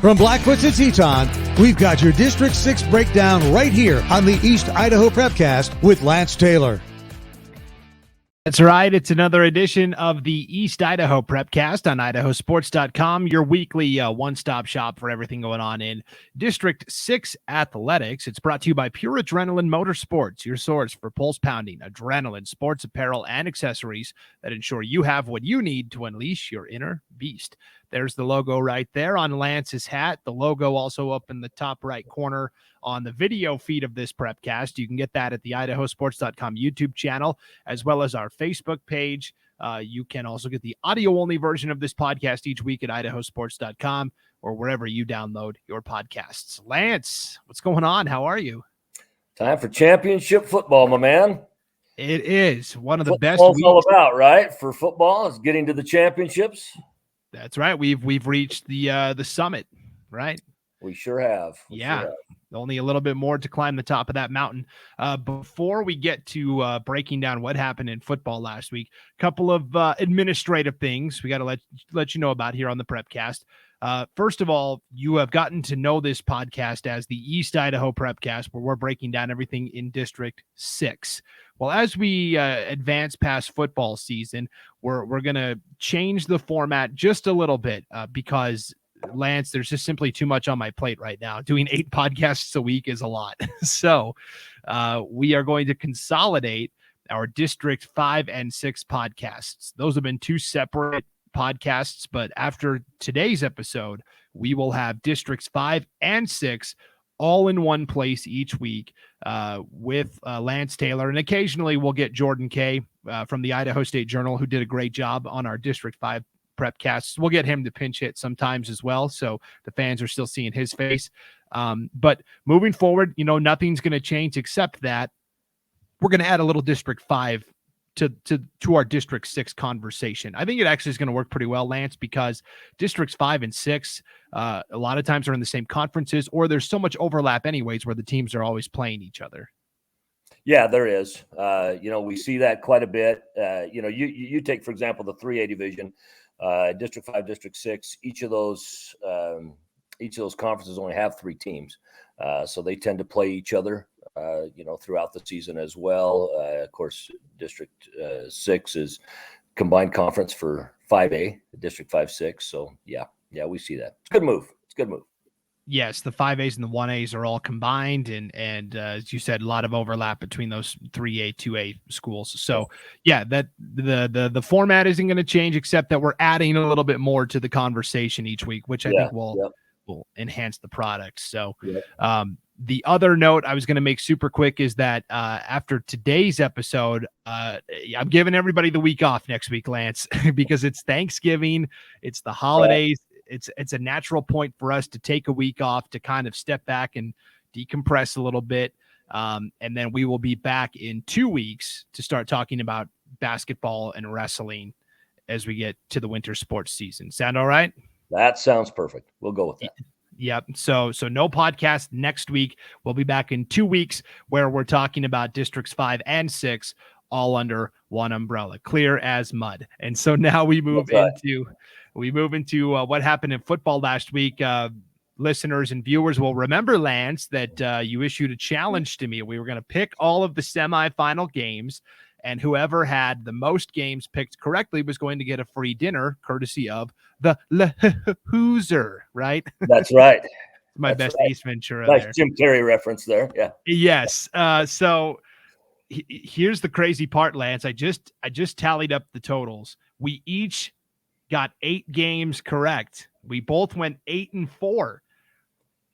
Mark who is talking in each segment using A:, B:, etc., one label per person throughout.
A: From Blackfoot to Teton, we've got your District 6 breakdown right here on the East Idaho Prepcast with Lance Taylor.
B: That's right. It's another edition of the East Idaho Prepcast on IdahoSports.com, your weekly one-stop shop for everything going on in District 6 athletics. It's brought to you by Pure Adrenaline Motorsports, your source for pulse-pounding adrenaline, sports apparel, and accessories that ensure you have what you need to unleash your inner beast. There's the logo right there on Lance's hat. The logo also up in the top right corner on the video feed of this Prepcast. You can get that at the IdahoSports.com YouTube channel, as well as our Facebook page. You can also get the audio-only version of this podcast each week at IdahoSports.com or wherever you download your podcasts. Lance, what's going on? How are you?
C: Time for championship football, my man.
B: It is one of the best
C: weeks.
B: All
C: about, right? For football is getting to the championships.
B: That's right. We've reached the summit, right?
C: We sure have.
B: Only a little bit more to climb the top of that mountain. Before we get to breaking down what happened in football last week, a couple of administrative things we got to let you know about here on the Prepcast. First of all, you have gotten to know this podcast as the East Idaho Prepcast, where we're breaking down everything in District 6. Well, as we advance past football season, we're going to change the format just a little bit because, Lance, there's just simply too much on my plate right now. Doing 8 podcasts a week is a lot. So we are going to consolidate our District 5 and 6 podcasts. Those have been 2 separate podcasts, but after today's episode, we will have Districts 5 and 6 all in one place each week with Lance Taylor. And occasionally we'll get Jordan Kay from the Idaho State Journal, who did a great job on our District 5 Prepcasts. We'll get him to pinch hit sometimes as well, so the fans are still seeing his face. But moving forward, nothing's going to change except that we're going to add a little District 5 to our District 6 conversation. I think it actually is going to work pretty well, Lance, because Districts 5 and 6 a lot of times are in the same conferences, or there's so much overlap anyways where the teams are always playing each other.
C: Yeah, there is. We see that quite a bit. You take, for example, the 3A division, District 5, District 6. Each of those conferences only have 3 teams, so they tend to play each other throughout the season as well. Of course, District 6 is combined conference for 5A, District 5-6. So yeah, we see that. It's a good move.
B: Yes, the 5As and the 1As are all combined, and as you said, a lot of overlap between those 3A, 2A schools. So yeah, that the format isn't going to change, except that we're adding a little bit more to the conversation each week, which I think will enhance the product. So the other note I was going to make super quick is that after today's episode, I'm giving everybody the week off next week, Lance, because it's Thanksgiving, it's the holidays. It's a natural point for us to take a week off to kind of step back and decompress a little bit. And then we will be back in 2 weeks to start talking about basketball and wrestling as we get to the winter sports season. Sound all right?
C: That sounds perfect. We'll go with that.
B: Yep. So no podcast next week. We'll be back in 2 weeks where we're talking about Districts 5 and 6 all under one umbrella, clear as mud. And so now we move into what happened in football last week. Listeners and viewers will remember, Lance, that you issued a challenge to me. We were going to pick all of the semifinal games, and whoever had the most games picked correctly was going to get a free dinner courtesy of the Hoosier, right?
C: That's right.
B: My best Ace Ventura.
C: Nice
B: there.
C: Jim Carrey reference there. Yeah.
B: Yes. So here's the crazy part, Lance. I just tallied up the totals. We each got 8 games correct. We both went 8-4.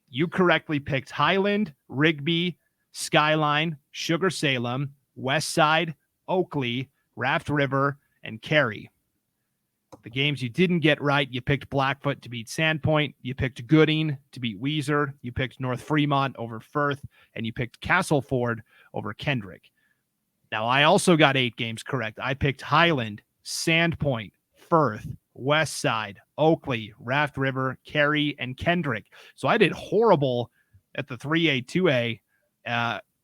B: You correctly picked Highland, Rigby, Skyline, Sugar Salem, West Side, Oakley, Raft River, and Cary. The games you didn't get right, you picked Blackfoot to beat Sandpoint, you picked Gooding to beat Weiser, you picked North Fremont over Firth, and you picked Castleford over Kendrick. Now, I also got 8 games correct. I picked Highland, Sandpoint, Firth, West Side, Oakley, Raft River, Cary, and Kendrick. So I did horrible at the 3A, 2A,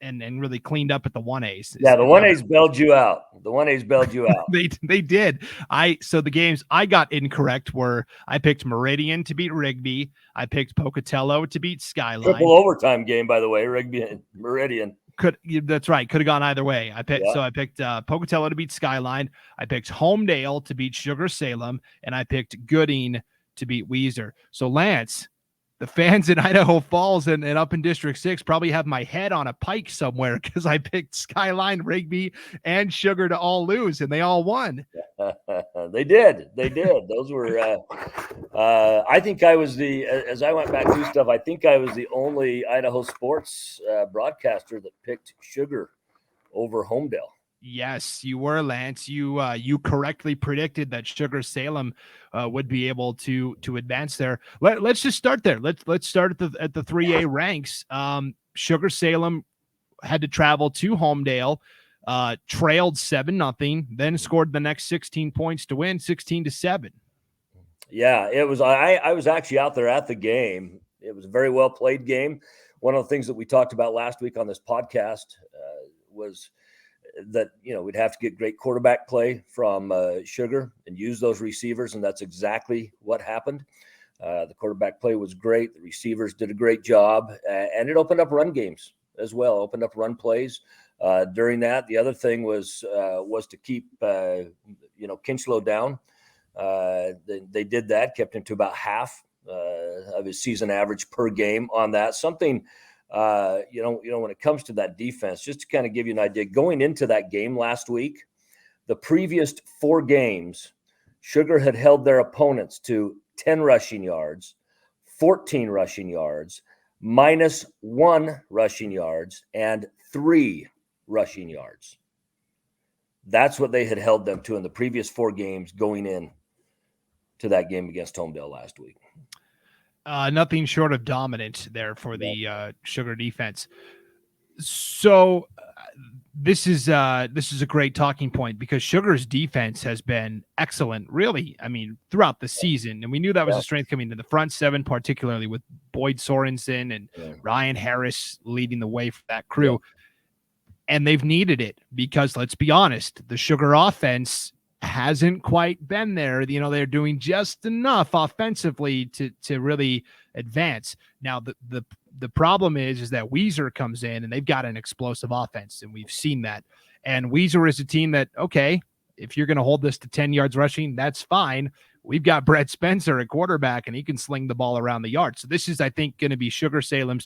B: and really cleaned up at the 1As.
C: Yeah, the 1As bailed you out. The 1As bailed you out.
B: They did. So the games I got incorrect were I picked Meridian to beat Rigby. I picked Pocatello to beat Skyline.
C: Triple overtime game, by the way, Rigby and Meridian.
B: That's right. Could have gone either way. I picked Pocatello to beat Skyline. I picked Homedale to beat Sugar Salem, and I picked Gooding to beat Weiser. So Lance, the fans in Idaho Falls and up in District 6 probably have my head on a pike somewhere because I picked Skyline, Rigby, and Sugar to all lose, and they all won.
C: They did. Those were, I think I was as I went back through stuff, I think I was the only Idaho sports broadcaster that picked Sugar over Homedale.
B: Yes, you were, Lance. You correctly predicted that Sugar Salem would be able to advance there. Let's just start there. Let's start at the 3A ranks. Sugar Salem had to travel to Homedale, trailed 7-0, then scored the next 16 points to win 16-7.
C: Yeah, it was. I was actually out there at the game. It was a very well played game. One of the things that we talked about last week on this podcast was that, we'd have to get great quarterback play from Sugar and use those receivers, and that's exactly what happened. The quarterback play was great. The receivers did a great job, and it opened up run games as well, opened up run plays during that. The other thing was to keep, Kinchlow down. They did that, kept him to about half of his season average per game on that. Something, when it comes to that defense, just to kind of give you an idea, going into that game last week, the previous 4 games, Sugar had held their opponents to 10 rushing yards, 14 rushing yards, -1 rushing yards, and 3 rushing yards. That's what they had held them to in the previous 4 games going in to that game against Homedale last week.
B: Nothing short of dominant there for the Sugar defense. So this is a great talking point because Sugar's defense has been excellent, really. I mean, throughout the season, and we knew that was a strength coming to the front 7, particularly with Boyd Sorensen and Ryan Harris leading the way for that crew. And they've needed it because, let's be honest, the Sugar offense hasn't quite been there. They're doing just enough offensively to really advance. Now, the problem is that Weiser comes in and they've got an explosive offense, and we've seen that. And Weiser is a team that, okay, if you're going to hold this to 10 yards rushing, that's fine. We've got Brett Spencer at quarterback, and he can sling the ball around the yard. So this is, I think, going to be Sugar Salem's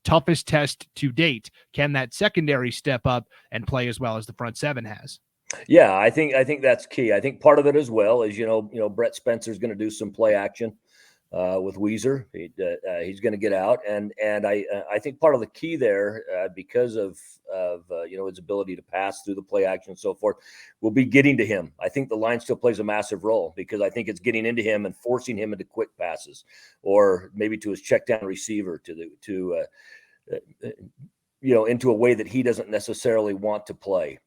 B: toughest test to date. Can that secondary step up and play as well as the front 7 has?
C: Yeah, I think that's key. I think part of it as well is, Brett Spencer's going to do some play action with Weiser. He's going to get out, and I think part of the key there, because of his ability to pass through the play action and so forth, will be getting to him. I think the line still plays a massive role because I think it's getting into him and forcing him into quick passes, or maybe to his check down receiver into a way that he doesn't necessarily want to play.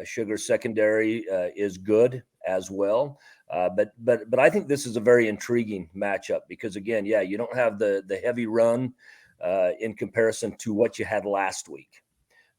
C: Sugar's secondary is good as well, but I think this is a very intriguing matchup because, again, you don't have the heavy run in comparison to what you had last week.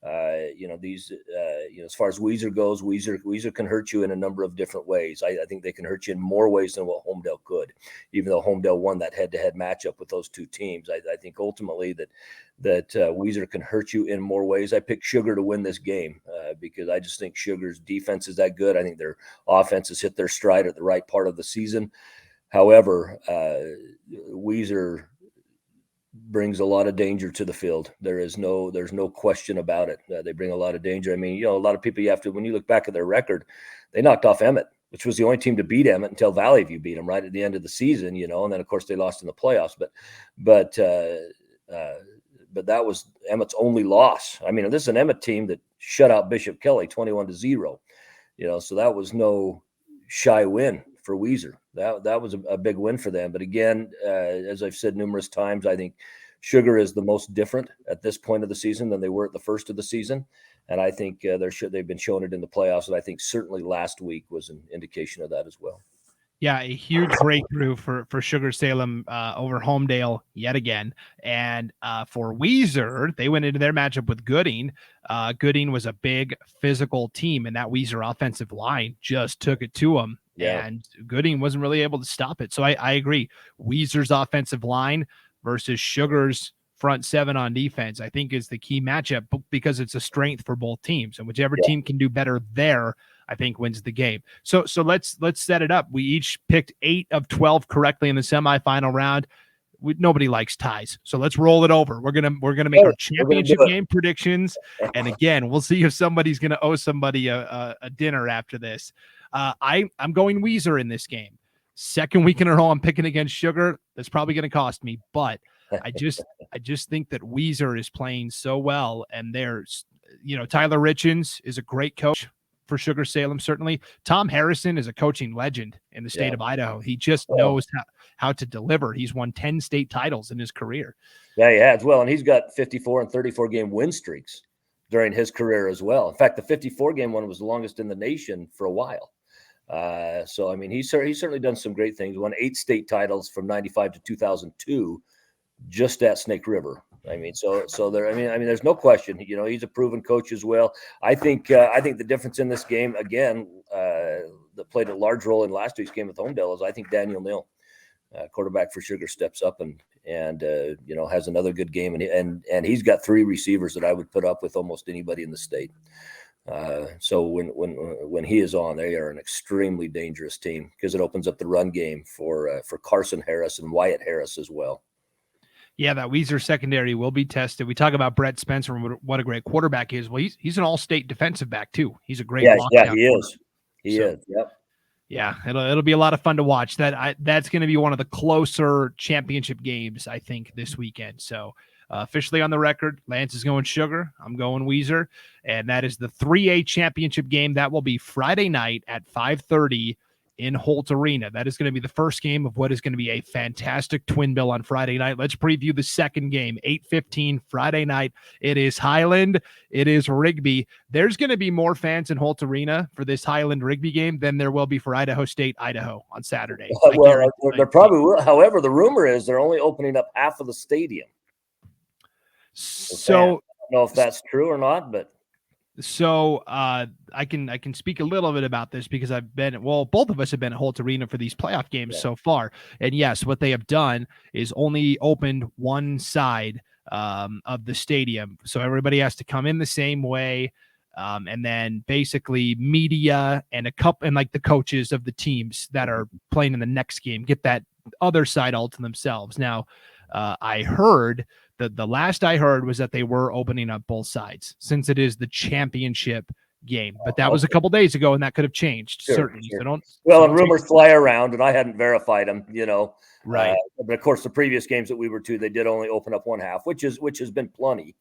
C: As far as Weiser goes, Weiser can hurt you in a number of different ways. I think they can hurt you in more ways than what Homedale could, even though Homedale won that head-to-head matchup with those 2 teams. I think ultimately that Weiser can hurt you in more ways. I picked Sugar to win this game because I just think Sugar's defense is that good. I think their offense has hit their stride at the right part of the season. However, Weiser brings a lot of danger to the field. There's no question about it. They bring a lot of danger. I mean, a lot of people when you look back at their record, they knocked off Emmett, which was the only team to beat Emmett until Valley View beat them right at the end of the season, and then of course they lost in the playoffs. But that was Emmett's only loss. I mean, this is an Emmett team that shut out Bishop Kelly 21-0. So that was no shy win for Weiser. That was a big win for them. But again, as I've said numerous times, I think Sugar is the most different at this point of the season than they were at the first of the season. And I think they've been showing it in the playoffs. And I think certainly last week was an indication of that as well.
B: Yeah, a huge breakthrough for Sugar Salem over Homedale yet again. And for Weezer, they went into their matchup with Gooding. Gooding was a big physical team, and that Weezer offensive line just took it to them.
C: Yeah.
B: And Gooding wasn't really able to stop it. So I agree. Weezer's offensive line versus Sugar's front seven on defense, I think, is the key matchup because it's a strength for both teams. And whichever team can do better there, I think, wins the game. So let's set it up. We each picked 8 of 12 correctly in the semifinal round. Nobody likes ties, so let's roll it over. We're gonna make our championship game predictions, and again, we'll see if somebody's gonna owe somebody a dinner after this. I'm going Weezer in this game. Second week in a row, I'm picking against Sugar. That's probably gonna cost me, but I just think that Weezer is playing so well, and there's Tyler Richens is a great coach for Sugar Salem. Certainly Tom Harrison is a coaching legend in the state of Idaho. He just knows how to deliver. He's won 10 state titles in his career.
C: Yeah, he has. Well, and he's got 54 and 34 game win streaks during his career as well. In fact, the 54 game one was the longest in the nation for a while. So I mean, he's certainly done some great things. Won 8 state titles from 95 to 2002 just at Snake River. I mean, so there. I mean, there's no question. He's a proven coach as well. I think the difference in this game again that played a large role in last week's game with Homedale is I think Daniel Neal, quarterback for Sugar, steps up and has another good game, and he's got 3 receivers that I would put up with almost anybody in the state. So when he is on, they are an extremely dangerous team because it opens up the run game for Carson Harris and Wyatt Harris as well.
B: Yeah, that Weezer secondary will be tested. We talk about Brett Spencer and what a great quarterback he is. Well, he's an all-state defensive back too. He's a great
C: lockdown. Yeah, he is. He is. Yep.
B: Yeah, it'll be a lot of fun to watch. That's going to be one of the closer championship games, I think, this weekend. So officially on the record, Lance is going Sugar. I'm going Weezer, and that is the 3A championship game. That will be Friday night at 5:30 in Holt Arena. That is going to be the first game of what is going to be a fantastic twin bill on Friday night. Let's preview the second game, 8:15 Friday night. It is Highland. It is Rigby. There's going to be more fans in Holt Arena for this Highland Rigby game than there will be for Idaho State, Idaho on Saturday.
C: Well, there probably will. However, the rumor is they're only opening up half of the stadium. So I don't know if that's true or not, but
B: so I can speak a little bit about this because both of us have been at Holt Arena for these playoff games so far. And yes, what they have done is only opened one side of the stadium. So everybody has to come in the same way. And then basically media and the coaches of the teams that are playing in the next game get that other side all to themselves. Now, I heard the last I heard was that they were opening up both sides since it is the championship game, but that was a couple days ago and that could have changed. Certainly.
C: Sure. And rumors fly around and I hadn't verified them,
B: right.
C: But of course the previous games that we were to, they did only open up one half, which has been plenty,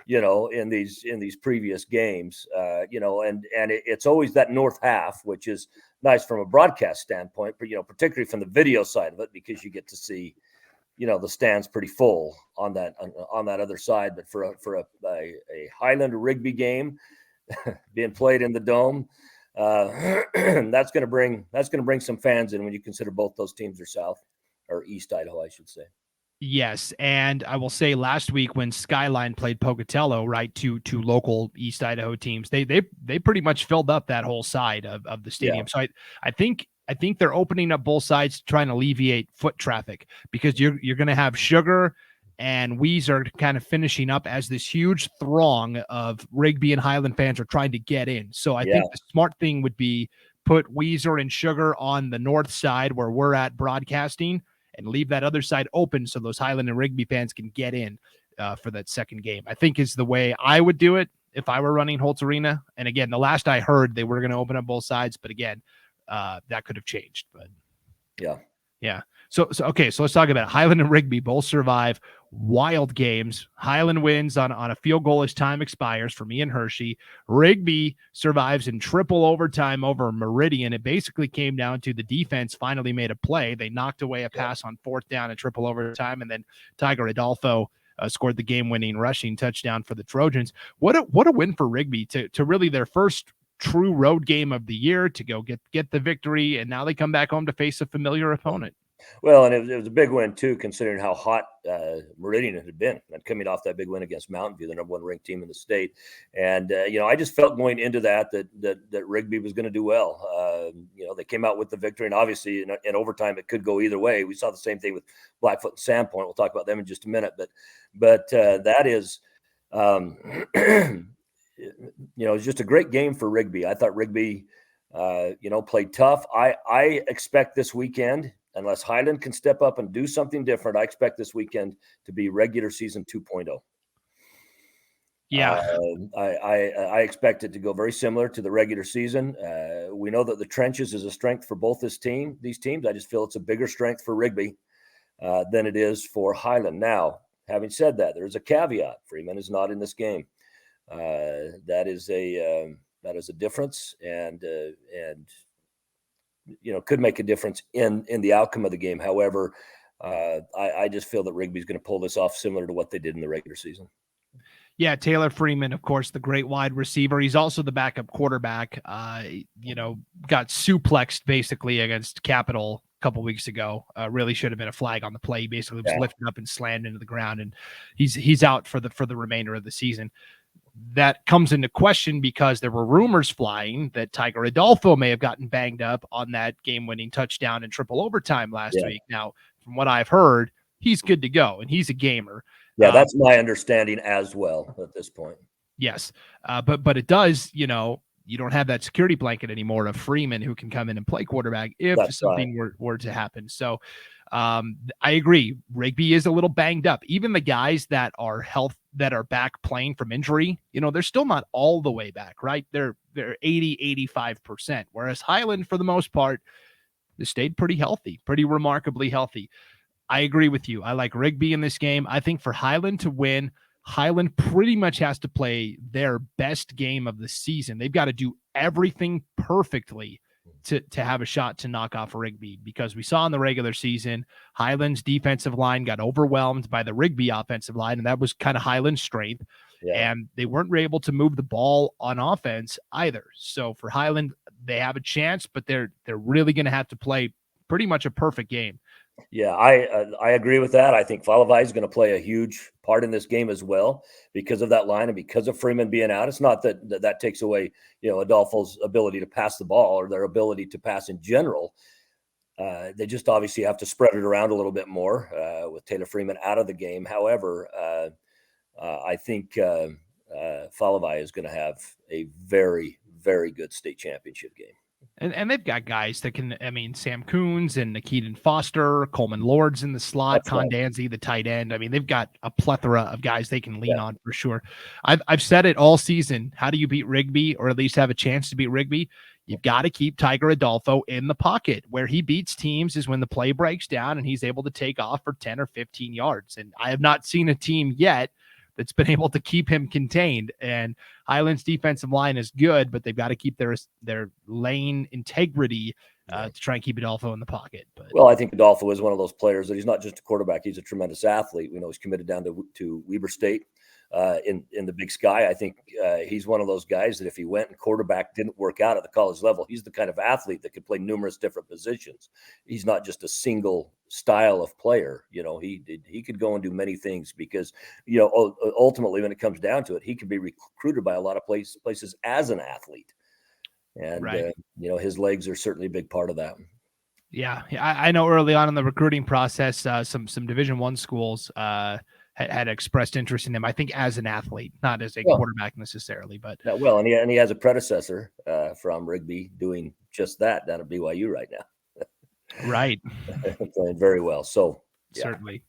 C: in these previous games, and it's always that north half, which is nice from a broadcast standpoint, but, particularly from the video side of it, because you get to see, the stands pretty full on that other side. But for a Highland Rigby game being played in the dome, that's going to bring some fans in when you consider both those teams are South or East Idaho, I should say.
B: Yes, and I will say last week when Skyline played Pocatello, right, two local East Idaho teams, they pretty much filled up that whole side of the stadium. Yeah. So I think they're opening up both sides to try and alleviate foot traffic because you're going to have Sugar and Weezer kind of finishing up as this huge throng of Rigby and Highland fans are trying to get in. So I think the smart thing would be put Weezer and Sugar on the north side where we're at broadcasting and leave that other side open so those Highland and Rigby fans can get in for that second game. I think is the way I would do it if I were running Holt Arena. And again, the last I heard, they were going to open up both sides, but again, that could have changed. But yeah. So okay, so let's talk about it. Highland and Rigby both survive wild games. Highland wins on a field goal as time expires for me and Hershey. Rigby survives in triple overtime over Meridian. It basically came down to the defense finally made a play. They knocked away a pass on 4th down in triple overtime, and then Tiger Adolfo scored the game-winning rushing touchdown for the Trojans. What a win for Rigby to really their first true road game of the year to go get the victory, and now they come back home to face a familiar opponent.
C: Well, and it was a big win too, considering how hot Meridian had been, and coming off that big win against Mountain View, the #1 ranked team in the state. And I just felt going into that Rigby was going to do well. They came out with the victory, and obviously in overtime it could go either way. We saw the same thing with Blackfoot and Sandpoint. We'll talk about them in just a minute, but that is, it's just a great game for Rigby. I thought Rigby, played tough. I expect this weekend, unless Highland can step up and do something different, I expect this weekend to be regular season 2.0.
B: Yeah.
C: I expect it to go very similar to the regular season. We know that the trenches is a strength for both these teams. I just feel it's a bigger strength for Rigby than it is for Highland. Now, having said that, there's a caveat. Freeman is not in this game. That is a difference, and could make a difference in the outcome of the game. However, I just feel that Rigby's going to pull this off similar to what they did in the regular season.
B: Yeah, Taylor Freeman, of course, the great wide receiver. He's also the backup quarterback. Got suplexed basically against Capital a couple weeks ago. Really should have been a flag on the play. He basically was lifted up and slammed into the ground, and he's out for the remainder of the season. That comes into question because there were rumors flying that Tiger Adolfo may have gotten banged up on that game-winning touchdown in triple overtime last week. Now, from what I've heard, he's good to go, and he's a gamer.
C: Yeah, that's my understanding as well at this point.
B: Yes, but it does, you don't have that security blanket anymore of Freeman who can come in and play quarterback if something were to happen. So I agree. Rigby is a little banged up. Even the guys that are back playing from injury, they're still not all the way back, right? They're 80, 85%. Whereas Highland, for the most part, they stayed pretty healthy, pretty remarkably healthy. I agree with you. I like Rigby in this game. I think for Highland to win, Highland pretty much has to play their best game of the season. They've got to do everything perfectly to have a shot to knock off Rigby, because we saw in the regular season, Highland's defensive line got overwhelmed by the Rigby offensive line, and that was kind of Highland's strength. Yeah. And they weren't able to move the ball on offense either. So for Highland, they have a chance, but they're really going to have to play pretty much a perfect game.
C: Yeah, I agree with that. I think Falavai is going to play a huge part in this game as well because of that line and because of Freeman being out. It's not that takes away, Adolfo's ability to pass the ball or their ability to pass in general. They just obviously have to spread it around a little bit more with Taylor Freeman out of the game. However, I think Falavai is going to have a very, very good state championship game.
B: And they've got guys that can, Sam Coons and Nikitan Foster, Coleman Lords in the slot, Condanzi, the tight end. They've got a plethora of guys they can lean on for sure. I've said it all season. How do you beat Rigby, or at least have a chance to beat Rigby? You've got to keep Tiger Adolfo in the pocket. Where he beats teams is when the play breaks down and he's able to take off for 10 or 15 yards. And I have not seen a team yet that's been able to keep him contained. And Highland's defensive line is good, but they've got to keep their lane integrity to try and keep Adolfo in the pocket. But
C: I think Adolfo is one of those players that he's not just a quarterback; he's a tremendous athlete. We know he's committed down to Weber State in the Big Sky. I think he's one of those guys that if he went and quarterback didn't work out at the college level, he's the kind of athlete that could play numerous different positions. He's not just a single style of player. He could go and do many things because, ultimately when it comes down to it, he could be recruited by a lot of places as an athlete. And, his legs are certainly a big part of that.
B: Yeah. I know early on in the recruiting process, some Division I schools had expressed interest in him, I think, as an athlete, not as a quarterback necessarily. But
C: and he has a predecessor from Rigby doing just that down at BYU right now.
B: Right.
C: Playing very well. So
B: certainly.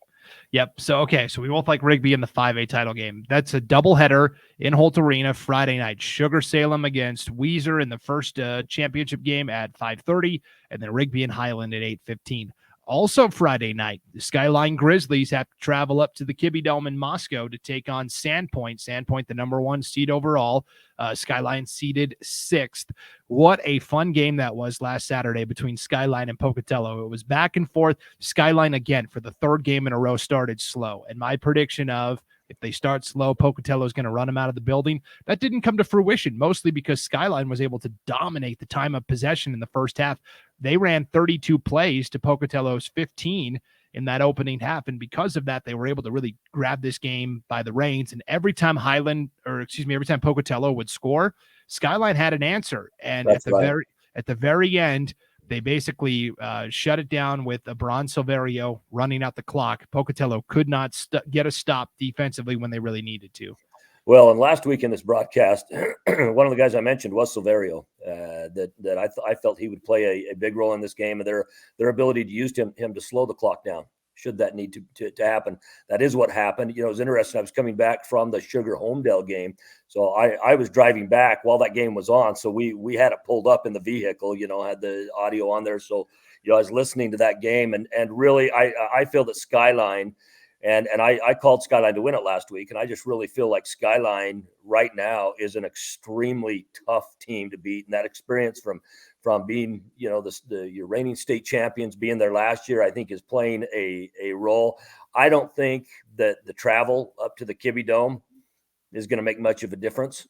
B: Yep. So we both like Rigby in the 5A title game. That's a doubleheader in Holt Arena Friday night. Sugar Salem against Weiser in the first championship game at 5:30, and then Rigby and Highland at 8:15. Also Friday night, the Skyline Grizzlies have to travel up to the Kibbe Dome in Moscow to take on Sandpoint. Sandpoint, the number 1 seed overall. Skyline seeded 6th. What a fun game that was last Saturday between Skyline and Pocatello. It was back and forth. Skyline, again, for the 3rd game in a row, started slow. And my prediction of If they start slow, Pocatello is going to run them out of the building. That didn't come to fruition, mostly because Skyline was able to dominate the time of possession in the first half. They ran 32 plays to Pocatello's 15 in that opening half. And because of that, they were able to really grab this game by the reins. And every time every time Pocatello would score, Skyline had an answer. And at the very end, they basically shut it down with Abron Silverio running out the clock. Pocatello could not get a stop defensively when they really needed to.
C: Well, and last week in this broadcast, one of the guys I mentioned was Silverio. That I felt he would play a big role in this game, and their ability to use him to slow the clock down should that need to happen. That is what happened. You know, it was interesting. I was coming back from the Sugar Homedale game, so I was driving back while that game was on. So we had it pulled up in the vehicle. You know, had the audio on there. So I was listening to that game, and really I feel that Skyline. And I called Skyline to win it last week, and I just really feel like Skyline right now is an extremely tough team to beat. And that experience from being, you know, your reigning state champions being there last year, I think is playing a role. I don't think that the travel up to the Kibbe Dome is going to make much of a difference.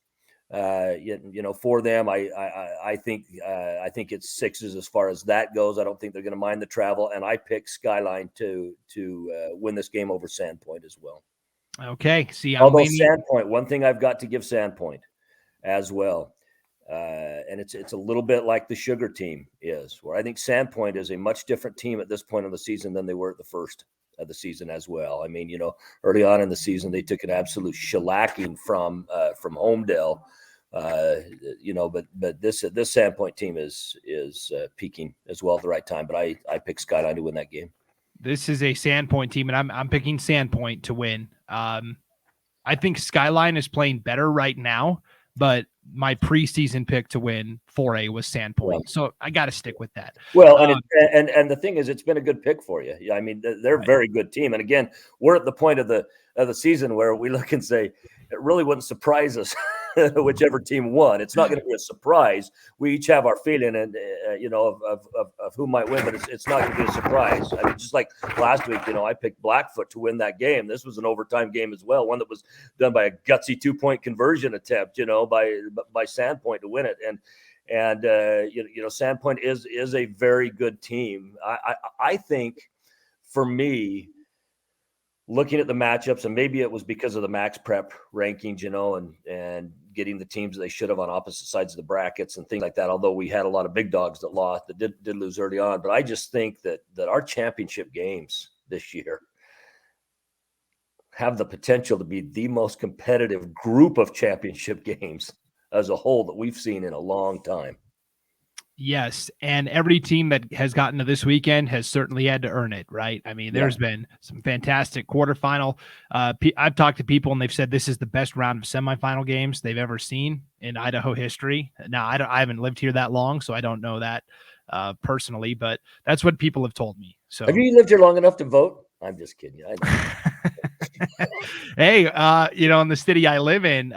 C: You know, for them, I think it's sixes as far as that goes. I don't think they're going to mind the travel, and I pick Skyline to win this game over Sandpoint as well.
B: Okay. See,
C: although Sandpoint, one thing I've got to give Sandpoint as well, and it's a little bit like the Sugar team is, where I think Sandpoint is a much different team at this point of the season than they were at the first of the season as well. I mean, you know, early on in the season, they took an absolute shellacking from Homedale. You know, but this Sandpoint team is peaking as well at the right time. But I pick Skyline to win that game.
B: This is a Sandpoint team, and I'm picking Sandpoint to win. I think Skyline is playing better right now, but my preseason pick to win 4A was Sandpoint, so I got to stick with that.
C: Well, and the thing is, it's been a good pick for you. Yeah, I mean, they're a very good team, and again, we're at the point of the season where we look and say it really wouldn't surprise us whichever team won. It's not going to be a surprise. We each have our feeling, and you know, of who might win, but it's not going to be a surprise. I mean, just like last week, you know, I picked Blackfoot to win that game. This was an overtime game as well, one that was done by a gutsy 2-point conversion attempt, you know, by Sandpoint to win it. And you know, Sandpoint is a very good team. I think, for me, looking at the matchups, and maybe it was because of the Max Prep rankings, you know, and getting the teams they should have on opposite sides of the brackets and things like that. Although we had a lot of big dogs that did lose early on, but I just think that our championship games this year have the potential to be the most competitive group of championship games as a whole that we've seen in a long time.
B: Yes, and every team that has gotten to this weekend has certainly had to earn it, right? I mean, there's been some fantastic quarterfinal. I've talked to people, and they've said this is the best round of semifinal games they've ever seen in Idaho history. Now, I haven't lived here that long, so I don't know that personally, but that's what people have told me. So,
C: have you lived here long enough to vote? I'm just kidding you.
B: Hey, you know, in the city I live in,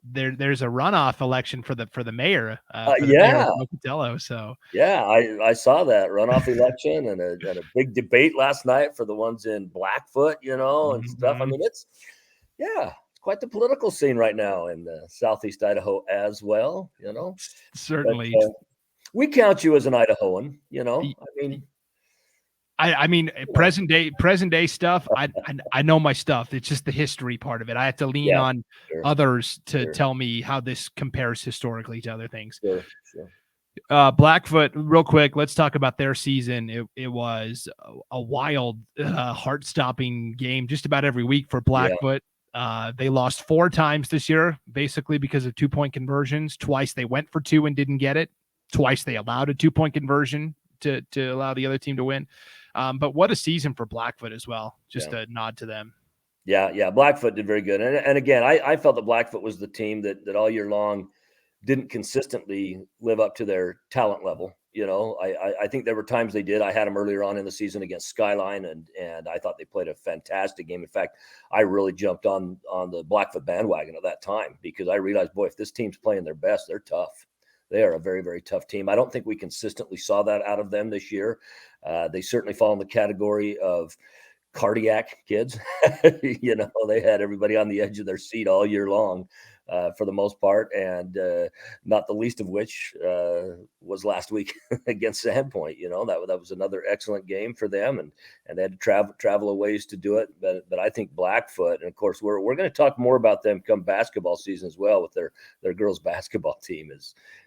B: there's a runoff election for the mayor. Mayor of Pocatello. So
C: I saw that runoff election and a big debate last night for the ones in Blackfoot, you know, and stuff. I mean, it's quite the political scene right now in Southeast Idaho as well, you know.
B: Certainly,
C: but, we count you as an Idahoan, you know.
B: I mean, present day stuff. I know my stuff. It's just the history part of it. I have to lean on others to tell me how this compares historically to other things.
C: Sure.
B: Blackfoot, real quick. Let's talk about their season. It was a wild, heart-stopping game just about every week for Blackfoot. They lost 4 times this year, basically because of 2-point conversions. Twice they went for 2 and didn't get it. Twice they allowed a 2-point conversion to allow the other team to win. But what a season for Blackfoot as well. Just a nod to them.
C: Yeah. Blackfoot did very good. And again, I felt that Blackfoot was the team that all year long didn't consistently live up to their talent level. You know, I think there were times they did. I had them earlier on in the season against Skyline, and I thought they played a fantastic game. In fact, I really jumped on the Blackfoot bandwagon at that time because I realized, boy, if this team's playing their best, they're tough. They are a very, very tough team. I don't think we consistently saw that out of them this year. They certainly fall in the category of cardiac kids. They had everybody on the edge of their seat all year long. For the most part, and not the least of which was last week against Sandpoint. That was another excellent game for them, and they had to travel a ways to do it. But I think Blackfoot, and of course we're going to talk more about them come basketball season as well with their girls basketball team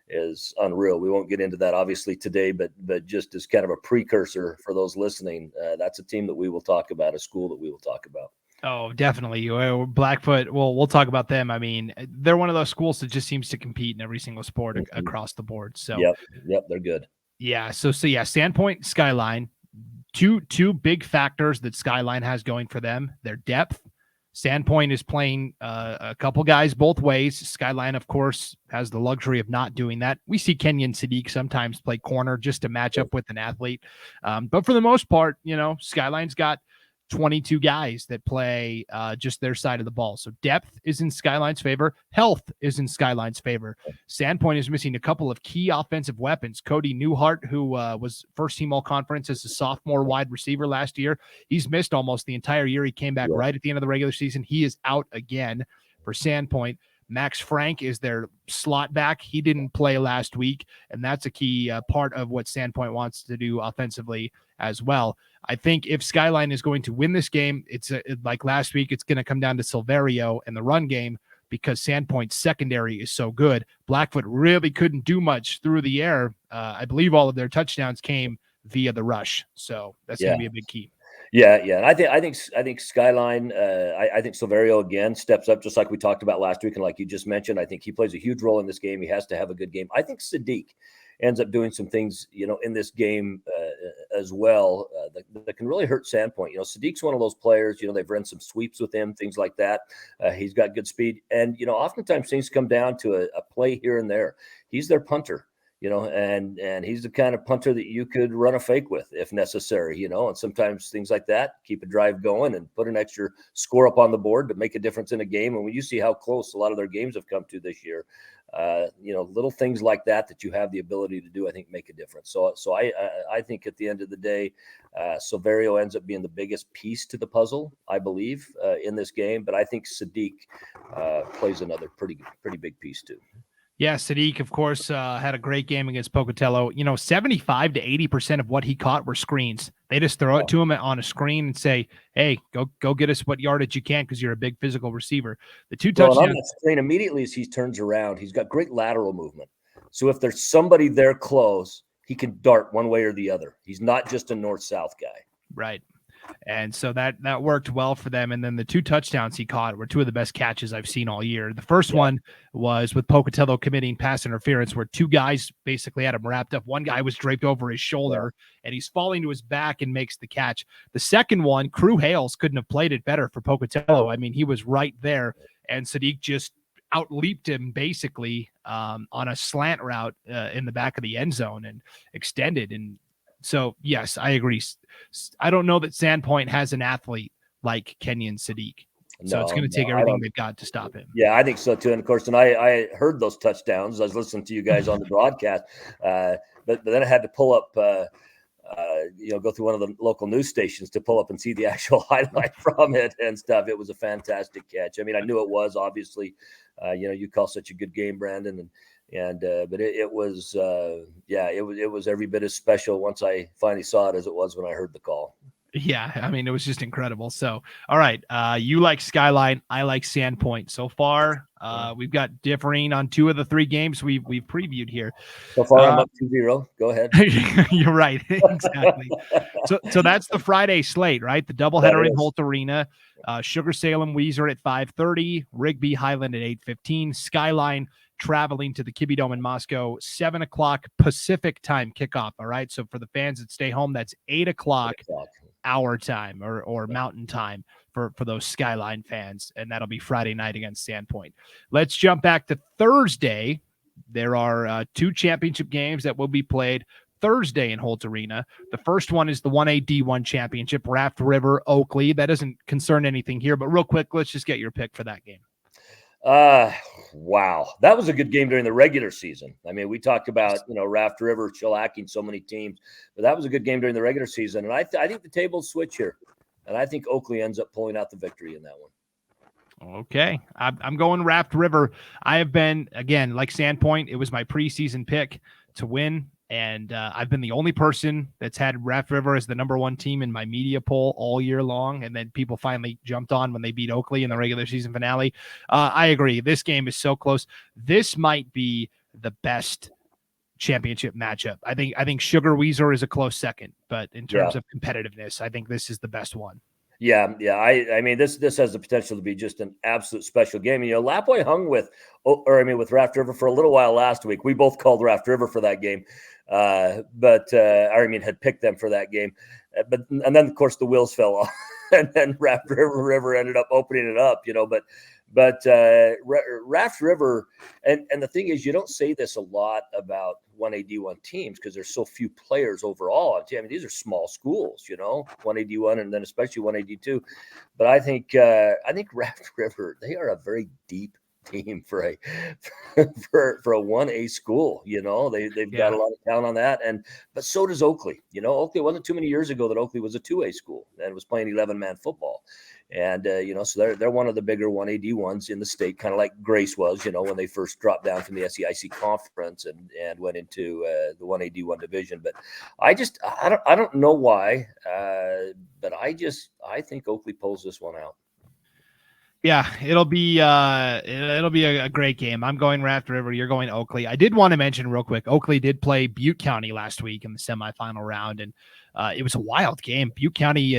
C: is unreal. We won't get into that obviously today, but just as kind of a precursor for those listening, that's a team that we will talk about, a school that we will talk about.
B: Oh, definitely. Blackfoot, well, we'll talk about them. I mean, they're one of those schools that just seems to compete in every single sport across the board. So,
C: yep, they're good.
B: Yeah. So yeah, Sandpoint, Skyline, two big factors that Skyline has going for them. Their depth. Sandpoint is playing a couple guys both ways. Skyline, of course, has the luxury of not doing that. We see Kenyon Sadiq sometimes play corner just to match up with an athlete. But for the most part, Skyline's got 22 guys that play just their side of the ball. So depth is in Skyline's favor. Health is in Skyline's favor. Sandpoint is missing a couple of key offensive weapons. Cody Newhart, who was first team all conference as a sophomore wide receiver last year. He's missed almost the entire year. He came back right at the end of the regular season. He is out again for Sandpoint. Max Frank is their slot back. He didn't play last week, and that's a key part of what Sandpoint wants to do offensively as well. I think if Skyline is going to win this game, it's like last week, it's going to come down to Silverio and the run game because Sandpoint's secondary is so good. Blackfoot really couldn't do much through the air. I believe all of their touchdowns came via the rush, so that's going to be a big key.
C: Yeah. And I think Skyline, I think Silverio again steps up just like we talked about last week. And like you just mentioned, I think he plays a huge role in this game. He has to have a good game. I think Sadiq ends up doing some things, in this game as well that can really hurt Sandpoint. Sadiq's one of those players, they've run some sweeps with him, things like that. He's got good speed. And, oftentimes things come down to a play here and there. He's their punter. And he's the kind of punter that you could run a fake with if necessary, and sometimes things like that keep a drive going and put an extra score up on the board to make a difference in a game. And when you see how close a lot of their games have come to this year, little things like that you have the ability to do, I think make a difference. So I think at the end of the day, Silverio ends up being the biggest piece to the puzzle, I believe, in this game. But I think Sadiq plays another pretty big piece too.
B: Yeah, Sadiq, of course, had a great game against Pocatello. 75 to 80% of what he caught were screens. They just throw it to him on a screen and say, hey, go get us what yardage you can because you're a big physical receiver. The two touchdowns.
C: On that screen, immediately as he turns around, he's got great lateral movement. So if there's somebody there close, he can dart one way or the other. He's not just a north-south guy.
B: Right. And so that worked well for them. And then the two touchdowns he caught were two of the best catches I've seen all year. The first one was with Pocatello committing pass interference where two guys basically had him wrapped up. One guy was draped over his shoulder and he's falling to his back and makes the catch. The second one, Crew Hales couldn't have played it better for Pocatello. I mean, he was right there and Sadiq just outleaped him basically on a slant route in the back of the end zone and extended. And so, yes, I agree. I don't know that Sandpoint has an athlete like Kenyon Sadiq. So it's going to take everything they've got to stop him.
C: Yeah, I think so too. And of course, I heard those touchdowns. I was listening to you guys on the broadcast, but then I had to pull up, go through one of the local news stations to pull up and see the actual highlight from it and stuff. It was a fantastic catch. I mean, I knew it was obviously, you call such a good game, Brandon, but it was every bit as special once I finally saw it as it was when I heard the call.
B: Yeah, I mean, it was just incredible. So, all right, you like Skyline, I like Sandpoint. So far, we've got differing on two of the three games we've previewed here.
C: So far, I'm up 2-0. Go ahead.
B: You're right, exactly. So that's the Friday slate, right? The doubleheader in Holt Arena. Sugar Salem Weezer at 5:30, Rigby Highland at 8:15, Skyline traveling to the Kibbie Dome in Moscow, 7 o'clock Pacific time kickoff. All right. So for the fans that stay home, that's 8 o'clock our time or mountain time for those Skyline fans. And that'll be Friday night against Sandpoint. Let's jump back to Thursday. There are two championship games that will be played Thursday in Holt Arena. The first one is the 1A D1 championship, Raft River, Oakley. That doesn't concern anything here, but real quick, let's just get your pick for that game.
C: Wow. That was a good game during the regular season. I mean, we talked about, Raft River shellacking so many teams, but that was a good game during the regular season. And I think the tables switch here. And I think Oakley ends up pulling out the victory in that one.
B: Okay. I'm going Raft River. I have been, again, like Sandpoint, it was my preseason pick to win. And I've been the only person that's had Raft River as the number one team in my media poll all year long. And then people finally jumped on when they beat Oakley in the regular season finale. I agree. This game is so close. This might be the best championship matchup. I think Sugar Weezer is a close second, but in terms of competitiveness, I think this is the best one.
C: Yeah. I mean, this has the potential to be just an absolute special game. You know, Lapwai hung with Raft River for a little while last week. We both called Raft River for that game, but had picked them for that game. And then of course the wheels fell off, and then Raft River ended up opening it up. You know, but Raft River, and the thing is, you don't say this a lot about 1AD1 teams because there's so few players overall. I mean, these are small schools, you know, 1AD1 and then especially 1AD2. But I think Raft River, they are a very deep team for a 1A school. You know, they've got a lot of talent on that, but so does Oakley. You know, Oakley, wasn't too many years ago that Oakley was a 2A school and was playing 11-man football. And, so they're one of the bigger 1AD ones in the state, kind of like Grace was, you know, when they first dropped down from the SEIC conference and went into the 1AD1 division. But I don't know why, but I think Oakley pulls this one out.
B: Yeah, it'll be a great game. I'm going Raft River. You're going Oakley. I did want to mention real quick, Oakley did play Butte County last week in the semifinal round, and it was a wild game. Butte County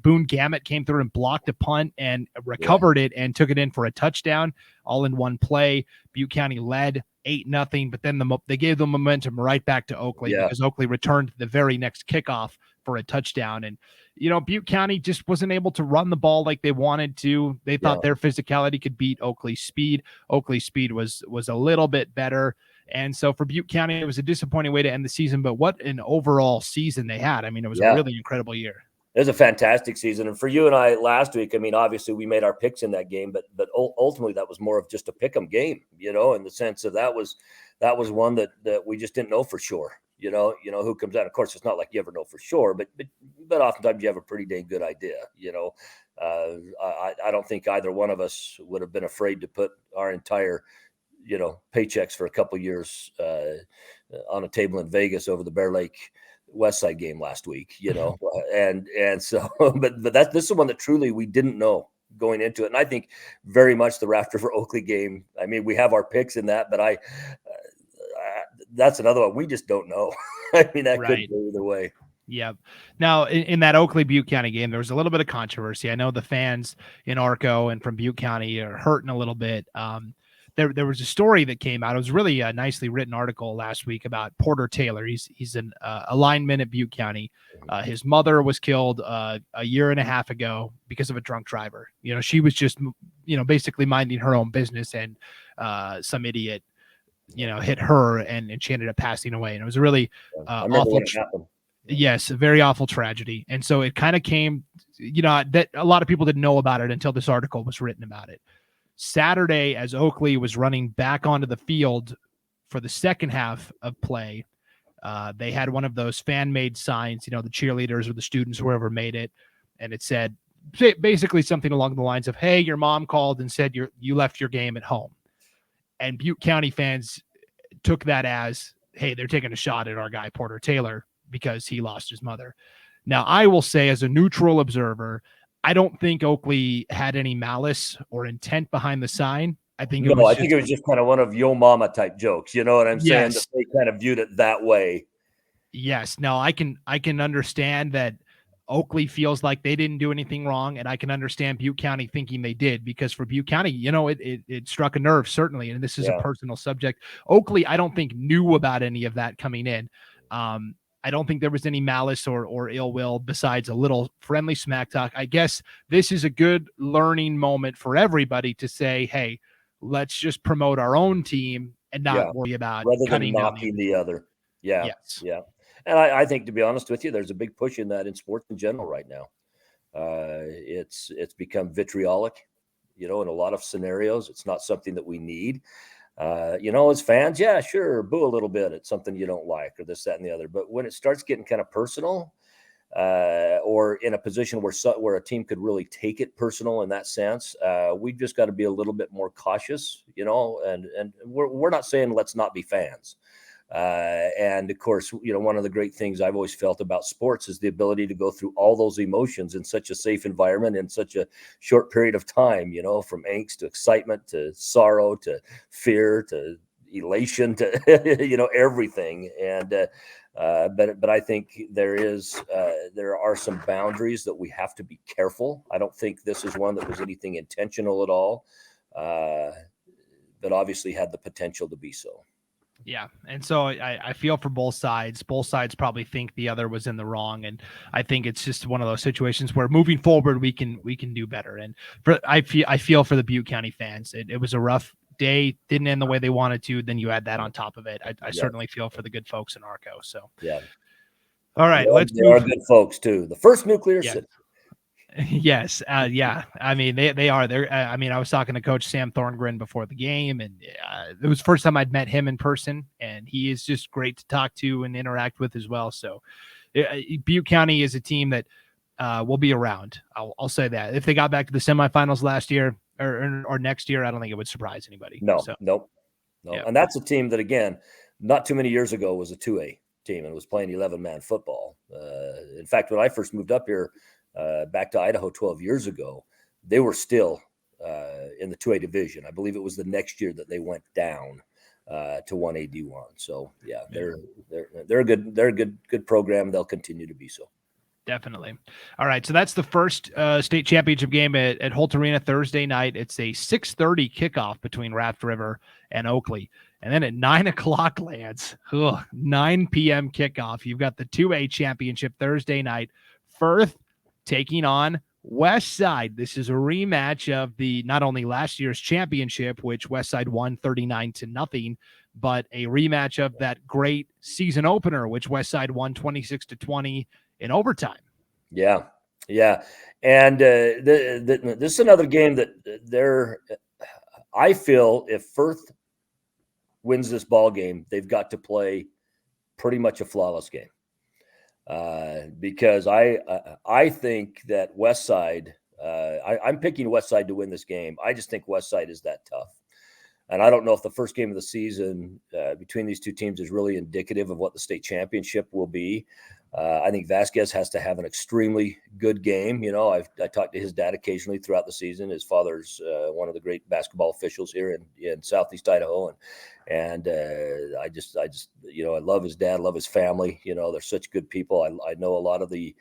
B: Boone Gamet came through and blocked a punt and recovered it and took it in for a touchdown all in one play. Butte County led 8-0, but then they gave the momentum right back to Oakley because Oakley returned the very next kickoff for a touchdown. And, you know, Butte County just wasn't able to run the ball like they wanted to. They thought their physicality could beat Oakley's speed. Oakley's speed was a little bit better. And so for Butte County, it was a disappointing way to end the season, but what an overall season they had. I mean, it was a really incredible year.
C: It was a fantastic season. And for you and I last week, I mean, obviously we made our picks in that game, but ultimately that was more of just a pick 'em game, you know, in the sense of that was one that we just didn't know for sure. You know who comes out. Of course, it's not like you ever know for sure, but oftentimes you have a pretty dang good idea. You know, I don't think either one of us would have been afraid to put our entire, you know, paychecks for a couple years on a table in Vegas over the Bear Lake Westside game last week. You know, and so, but this is one that truly we didn't know going into it, and I think very much the Raft River Oakley game. I mean, we have our picks in that, but that's another one we just don't know. I mean, that could go either way.
B: Yep. Now, in that Oakley Butte County game, there was a little bit of controversy. I know the fans in Arco and from Butte County are hurting a little bit. There was a story that came out. It was really a nicely written article last week about Porter Taylor. He's an a lineman at Butte County. His mother was killed a year and a half ago because of a drunk driver. You know, she was just, you know, basically minding her own business, and some idiot, you know, hit her and she ended up passing away. And it was a really awful. Yes, a very awful tragedy. And so it kind of came, you know, that a lot of people didn't know about it until this article was written about it. Saturday, as Oakley was running back onto the field for the second half of play, they had one of those fan-made signs, you know, the cheerleaders or the students, whoever made it, and it said basically something along the lines of, "Hey, your mom called and said you left your game at home." And Butte County fans took that as, hey, they're taking a shot at our guy, Porter Taylor, because he lost his mother. Now, I will say, as a neutral observer, I don't think Oakley had any malice or intent behind the sign. I think it was
C: just kind of one of yo mama type jokes. You know what I'm saying? That they kind of viewed it that way.
B: Yes. Now, I can understand that Oakley feels like they didn't do anything wrong, and I can understand Butte County thinking they did, because for Butte County, you know, it struck a nerve, certainly, and this is a personal subject. Oakley, I don't think, knew about any of that coming in. I don't think there was any malice or ill will besides a little friendly smack talk. I guess this is a good learning moment for everybody to say, hey, let's just promote our own team and not worry about
C: rather than knocking the other. Yeah. Yes. Yeah. And I think, to be honest with you, there's a big push in that in sports in general right now. It's become vitriolic, you know, in a lot of scenarios. It's not something that we need. You know, as fans, yeah, sure, boo a little bit at something you don't like or this, that, and the other. But when it starts getting kind of personal, or in a position where a team could really take it personal in that sense. We've just got to be a little bit more cautious, and we're not saying let's not be fans. And of course, one of the great things I've always felt about sports is the ability to go through all those emotions in such a safe environment in such a short period of time, from angst to excitement to sorrow to fear to elation to, everything. And, but I think there are some boundaries that we have to be careful. I don't think this is one that was anything intentional at all, but obviously had the potential to be so.
B: Yeah. And so I feel for both sides. Both sides probably think the other was in the wrong. And I think it's just one of those situations where moving forward, we can do better. And I feel for the Butte County fans. It was a rough day, didn't end the way they wanted to. Then you add that on top of it. I certainly feel for the good folks in Arco. So,
C: yeah.
B: All right.
C: They are good folks too. The first nuclear city.
B: Yes. Yeah. I mean, they are there. I mean, I was talking to Coach Sam Thorngren before the game, and it was the first time I'd met him in person, and he is just great to talk to and interact with as well. So Butte County is a team that will be around. I'll say that. If they got back to the semifinals last year or next year, I don't think it would surprise anybody.
C: Nope. Yeah. And that's a team that, again, not too many years ago was a 2A team and was playing 11-man football. In fact, when I first moved up here, back to Idaho 12 years ago, they were still in the 2A division. I believe it was the next year that they went down to 1A D1. So yeah, they're a good program. They'll continue to be so.
B: Definitely. All right. So that's the first state championship game at Holt Arena Thursday night. It's a 6:30 kickoff between Raft River and Oakley. And then at 9 o'clock, Lance, 9 p.m. kickoff, you've got the 2A championship Thursday night. Firth taking on Westside. This is a rematch of the not only last year's championship, which Westside won 39-0, but a rematch of that great season opener, which Westside won 26-20 in overtime.
C: Yeah. And this is another game that I feel if Firth wins this ball game, they've got to play pretty much a flawless game. Because I think that Westside, I'm picking Westside to win this game. I just think Westside is that tough. And I don't know if the first game of the season between these two teams is really indicative of what the state championship will be. I think Vasquez has to have an extremely good game. I talked to his dad occasionally throughout the season. His father's one of the great basketball officials here in Southeast Idaho. And I just I love his dad, love his family. They're such good people. I know a lot of the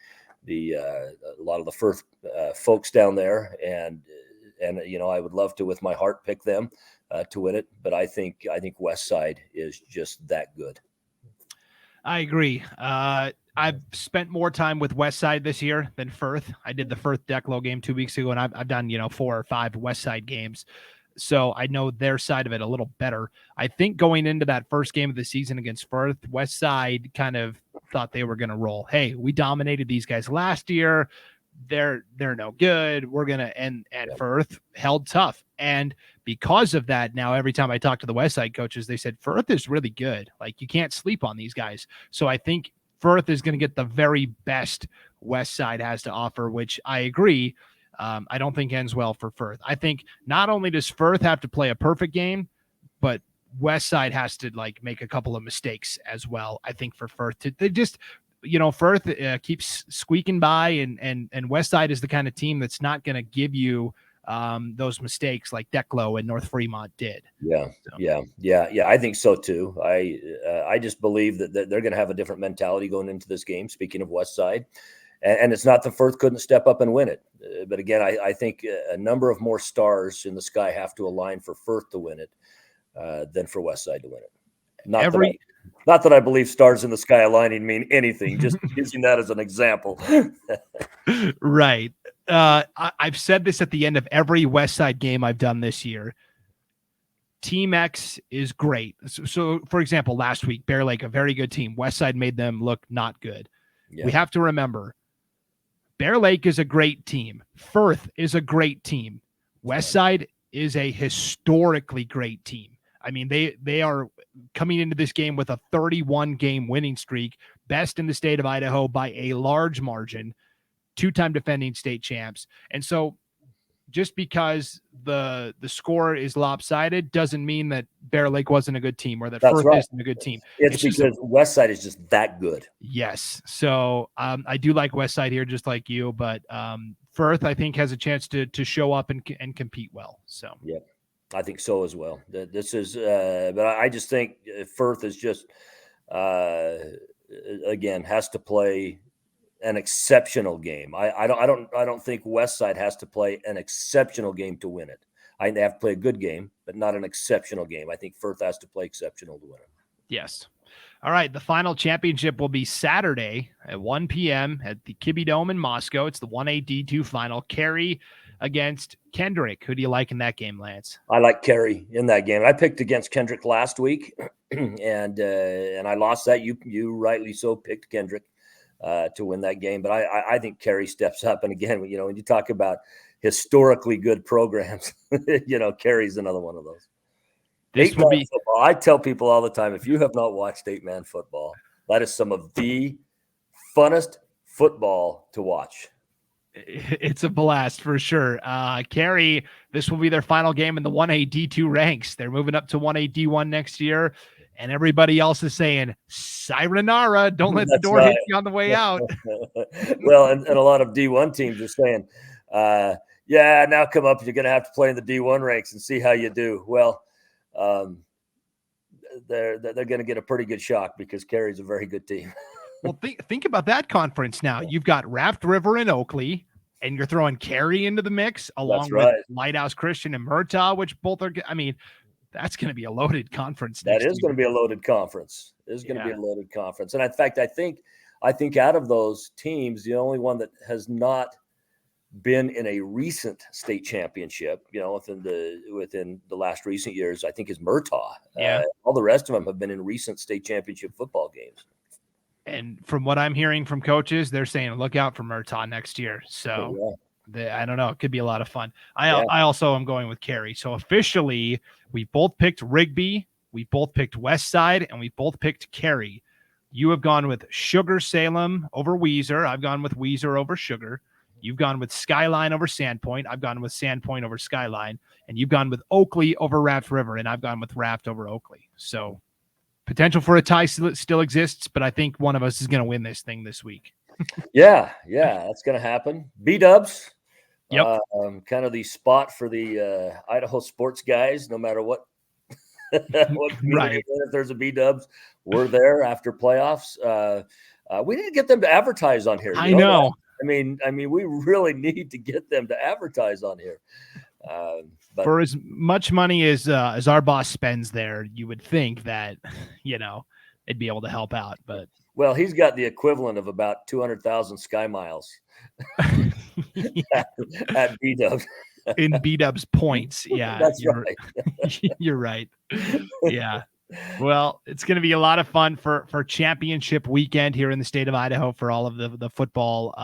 C: Firth folks down there, and I would love to, with my heart, pick them to win it. But I think Westside is just that good.
B: I agree. I've spent more time with Westside this year than Firth. I did the Firth Declo game 2 weeks ago, and I've done 4 or 5 Westside games. So I know their side of it a little better. I think going into that first game of the season against Firth, Westside kind of thought they were going to roll. Hey, we dominated these guys last year. They're no good. We're going to end at Firth held tough. And because of that, now every time I talk to the Westside coaches, they said Firth is really good. Like, you can't sleep on these guys. So I think Firth is going to get the very best Westside has to offer, which I agree. I don't think ends well for Firth. I think not only does Firth have to play a perfect game, but Westside has to make a couple of mistakes as well. I think for Firth they just, Firth keeps squeaking by, and Westside is the kind of team that's not going to give you those mistakes like Declo and North Fremont did.
C: Yeah. I think so too. I just believe that they're going to have a different mentality going into this game. Speaking of Westside, and it's not that Firth couldn't step up and win it, but again, I think a number of more stars in the sky have to align for Firth to win it than for Westside to win it. Not that I believe stars in the sky aligning mean anything. Just using that as an example.
B: Right. I've said this at the end of every Westside game I've done this year. Team X is great. So for example, last week, Bear Lake, a very good team. Westside made them look not good. Yeah. We have to remember, Bear Lake is a great team. Firth is a great team. Westside is a historically great team. I mean, they are coming into this game with a 31-game winning streak. best in the state of Idaho by a large margin, 2-time defending state champs. And so just because the score is lopsided doesn't mean that Bear Lake wasn't a good team or that Firth isn't a good team.
C: It's because Westside is just that good.
B: Yes. So I do like Westside here, just like you, but Firth, I think, has a chance to show up and compete well. So
C: yeah, I think so as well. This is, but I just think Firth is just again has to play an exceptional game. I don't think Westside has to play an exceptional game to win it. I think they have to play a good game, but not an exceptional game. I think Firth has to play exceptional to win it.
B: Yes. All right. The final championship will be Saturday at 1 p.m. at the Kibbe Dome in Moscow. It's the 1A D2 final. Carey against Kendrick. Who do you like in that game, Lance?
C: I like Carey in that game. I picked against Kendrick last week, and I lost that. You rightly so picked Kendrick to win that game. But I think Carey steps up. And again, when you talk about historically good programs, Carey's another one of those. Eight-man football. I tell people all the time, if you have not watched 8-man football, that is some of the funnest football to watch.
B: It's a blast for sure. Carey, this will be their final game in the 1A D2 ranks. They're moving up to 1A D1 next year. And everybody else is saying, sayonara, don't let the door hit you on the way out.
C: Well, and a lot of D1 teams are saying, now come up. You're going to have to play in the D1 ranks and see how you do. Well, they're going to get a pretty good shock because Carey's a very good team.
B: Well, think about that conference now. You've got Raft River and Oakley, and you're throwing Carey into the mix along with Lighthouse Christian and Murtaugh, which both are. I mean, that's going to be a loaded conference.
C: That is going to be a loaded conference. It is going to be a loaded conference. And in fact, I think out of those teams, the only one that has not been in a recent state championship, within the last recent years, I think is Murtaugh. All the rest of them have been in recent state championship football games.
B: And from what I'm hearing from coaches, they're saying look out for Murtaugh next year. So I don't know. It could be a lot of fun. I also am going with Carey. So officially, we both picked Rigby, we both picked Westside, and we both picked Carey. You have gone with Sugar Salem over Weiser. I've gone with Weiser over Sugar. You've gone with Skyline over Sandpoint. I've gone with Sandpoint over Skyline. And you've gone with Oakley over Raft River. And I've gone with Raft over Oakley. So potential for a tie still exists, but I think one of us is going to win this thing this week.
C: Yeah, that's going to happen. B-dubs.
B: Yep.
C: Kind of the spot for the Idaho sports guys, no matter what. Right. If there's a B-dubs, we're there after playoffs. We need to get them to advertise on here.
B: I know.
C: I mean, we really need to get them to advertise on here. But
B: for as much money as our boss spends there, you would think that, they'd be able to help out. But
C: well, he's got the equivalent of about 200,000 Sky Miles at B-dubs.
B: In B-dubs points. Yeah,
C: that's right.
B: You're right. Yeah. Well, it's going to be a lot of fun for championship weekend here in the state of Idaho for all of the football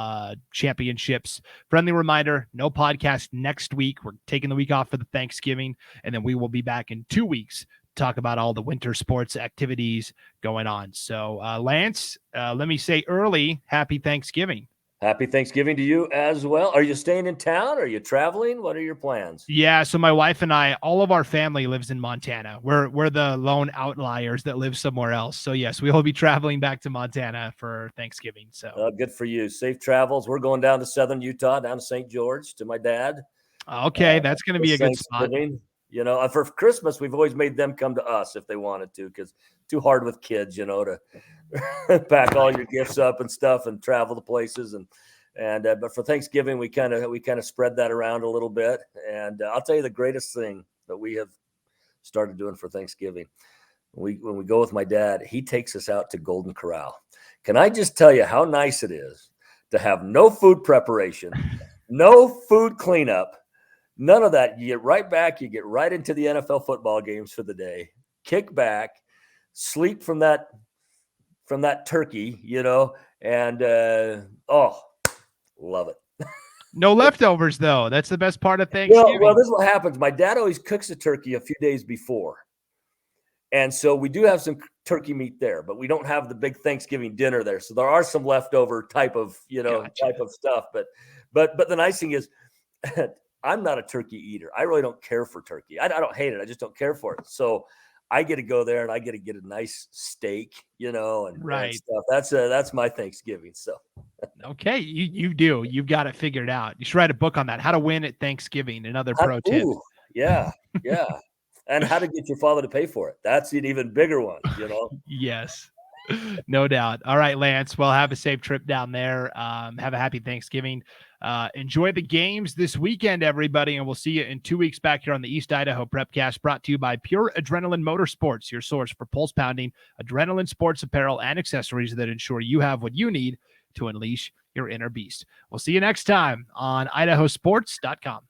B: championships. Friendly reminder, no podcast next week. We're taking the week off for the Thanksgiving, and then we will be back in 2 weeks to talk about all the winter sports activities going on. So, Lance, let me say early, happy Thanksgiving.
C: Happy Thanksgiving to you as well. Are you staying in town? Are you traveling? What are your plans?
B: Yeah, so my wife and I, all of our family lives in Montana. We're the lone outliers that live somewhere else. So yes, we will be traveling back to Montana for Thanksgiving. So
C: good for you. Safe travels. We're going down to southern Utah, down to St. George to my dad.
B: Okay, that's going to be a good spot.
C: For Christmas, we've always made them come to us if they wanted to, because too hard with kids, to pack all your gifts up and stuff and travel to places. But for Thanksgiving, we kind of spread that around a little bit. And I'll tell you the greatest thing that we have started doing for Thanksgiving. When we go with my dad, he takes us out to Golden Corral. Can I just tell you how nice it is to have no food preparation, no food cleanup, none of that. You get right back. You get right into the NFL football games for the day. Kick back, sleep from that turkey, and love it.
B: No leftovers, though. That's the best part of Thanksgiving.
C: Well, this is what happens. My dad always cooks a turkey a few days before. And so we do have some turkey meat there, but we don't have the big Thanksgiving dinner there. So there are some leftover type of stuff. But the nice thing is I'm not a turkey eater. I really don't care for turkey. I don't hate it. I just don't care for it. So I get to go there and I get to get a nice steak, and stuff. That's my Thanksgiving. So.
B: Okay. You've got it figured out. You should write a book on that. How to win at Thanksgiving. Another pro tip.
C: Yeah. Yeah. And how to get your father to pay for it. That's an even bigger one,
B: Yes, no doubt. All right, Lance. Well, have a safe trip down there. Have a happy Thanksgiving. Enjoy the games this weekend, everybody. And we'll see you in 2 weeks back here on the East Idaho Prepcast, brought to you by Pure Adrenaline Motorsports, your source for pulse pounding adrenaline sports apparel and accessories that ensure you have what you need to unleash your inner beast. We'll see you next time on IdahoSports.com.